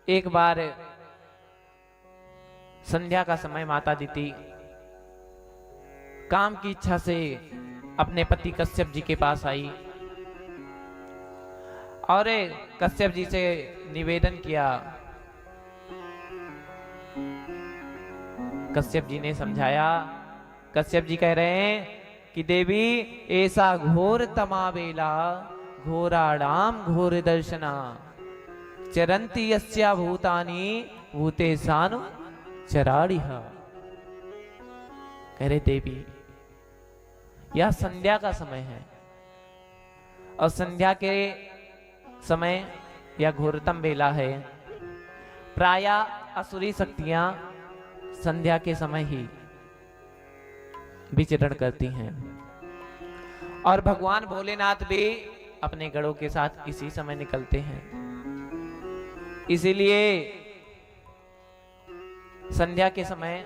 एक बार संध्या का समय माता दीति काम की इच्छा से अपने पति कश्यप जी के पास आई और कश्यप जी से निवेदन किया। कश्यप जी ने समझाया। कश्यप जी कह रहे हैं कि देवी ऐसा घोर तमावेला घोराणाम घोर दर्शना चरंती यस्या भूतानि भूते सानु चराड़िह। कह रहे देवी यह संध्या का समय है और संध्या के समय यह घोरतम बेला है। प्रायः असुरी शक्तियां संध्या के समय ही विचरण करती हैं और भगवान भोलेनाथ भी अपने गणों के साथ इसी समय निकलते हैं। इसीलिए संध्या के समय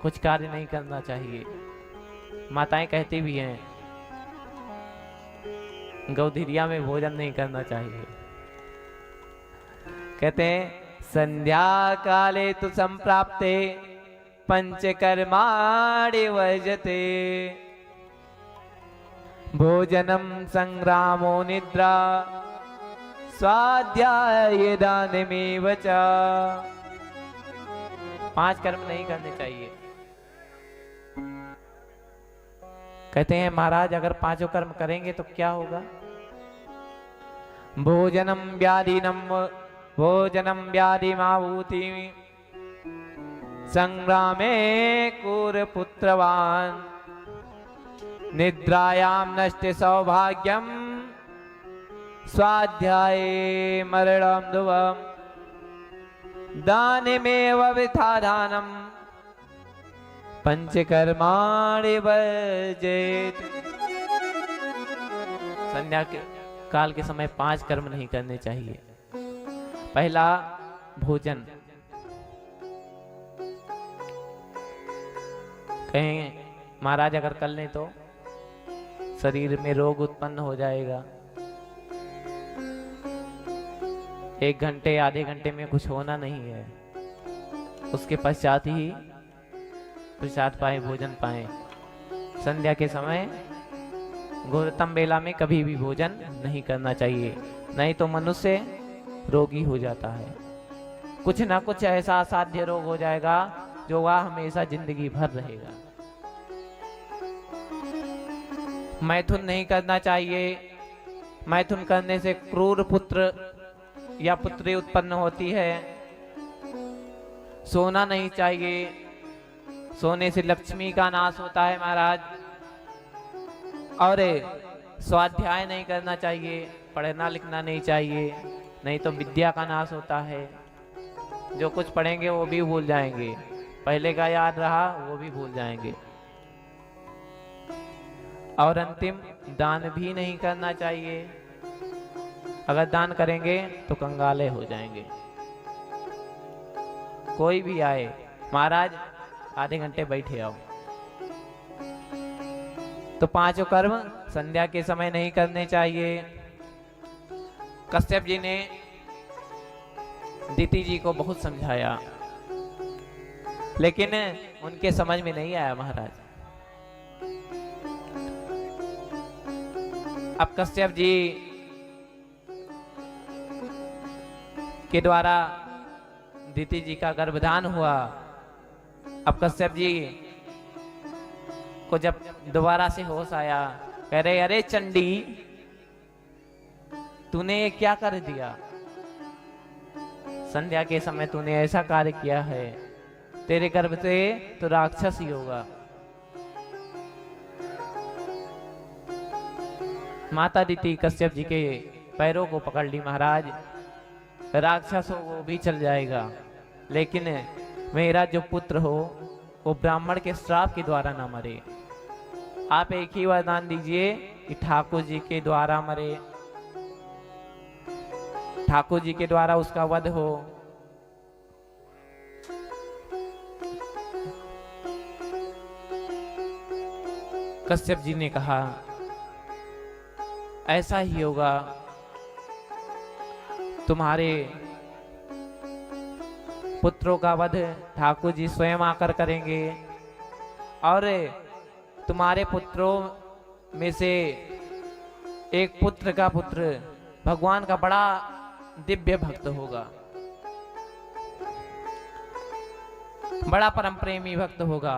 कुछ कार्य नहीं करना चाहिए। माताएं कहती भी हैं गौधीरिया में भोजन नहीं करना चाहिए। कहते हैं संध्या काले तु संप्राप्ते पंचकर्माणि वर्जते भोजनम संग्रामो निद्रा स्वाध्याय दानमेव च। 5 कर्म नहीं करने चाहिए। कहते हैं महाराज अगर 5 कर्म करेंगे तो क्या होगा? भोजनम व्याधिमावूति संग्रामे कुर पुत्रवान निद्रायाम नष्ट सौभाग्यम स्वाध्याये मरणम ध्रुवम दानमेव वृथा दानम पंचकर्माणि वर्जेत। संध्या के काल के समय 5 कर्म नहीं करने चाहिए। पहला भोजन। कहें महाराज अगर कर लें तो शरीर में रोग उत्पन्न हो जाएगा। 1 घंटे आधे घंटे में कुछ होना नहीं है। उसके पश्चात ही प्रसाद पाए भोजन पाए। संध्या के समय घोरतम बेला में कभी भी भोजन नहीं करना चाहिए, नहीं तो मनुष्य रोगी हो जाता है। कुछ ना कुछ ऐसा असाध्य रोग हो जाएगा जो वह हमेशा जिंदगी भर रहेगा। मैथुन नहीं करना चाहिए। मैथुन करने से क्रूर पुत्र या पुत्री उत्पन्न होती है। सोना नहीं चाहिए। सोने से लक्ष्मी का नाश होता है महाराज। और स्वाध्याय नहीं करना चाहिए। पढ़ना लिखना नहीं चाहिए, नहीं तो विद्या का नाश होता है। जो कुछ पढ़ेंगे वो भी भूल जाएंगे, पहले का याद रहा वो भी भूल जाएंगे। और अंतिम दान भी नहीं करना चाहिए। अगर दान करेंगे तो कंगाले हो जाएंगे। कोई भी आए महाराज आधे घंटे बैठे आओ। तो 5 कर्म संध्या के समय नहीं करने चाहिए। कश्यप जी ने दीति जी को बहुत समझाया, लेकिन उनके समझ में नहीं आया महाराज। अब कश्यप जी के द्वारा दीति जी का गर्भधान हुआ। अब कश्यप जी को जब दोबारा से होश आया, कह रहे अरे चंडी तूने ये क्या कर दिया? संध्या के समय तूने ऐसा कार्य किया है, तेरे गर्भ से तो राक्षस ही होगा। माता दीति कश्यप जी के पैरों को पकड़ ली। महाराज राक्षस हो वो भी चल जाएगा, लेकिन मेरा जो पुत्र हो वो ब्राह्मण के श्राप के द्वारा ना मरे। आप एक ही वरदान दीजिए कि ठाकुर जी के द्वारा मरे, ठाकुर जी के द्वारा उसका वध हो। कश्यप जी ने कहा ऐसा ही होगा। तुम्हारे पुत्रों का वध ठाकुर जी स्वयं आकर करेंगे और तुम्हारे पुत्रों में से एक पुत्र का पुत्र भगवान का बड़ा दिव्य भक्त होगा, बड़ा परम प्रेमी भक्त होगा।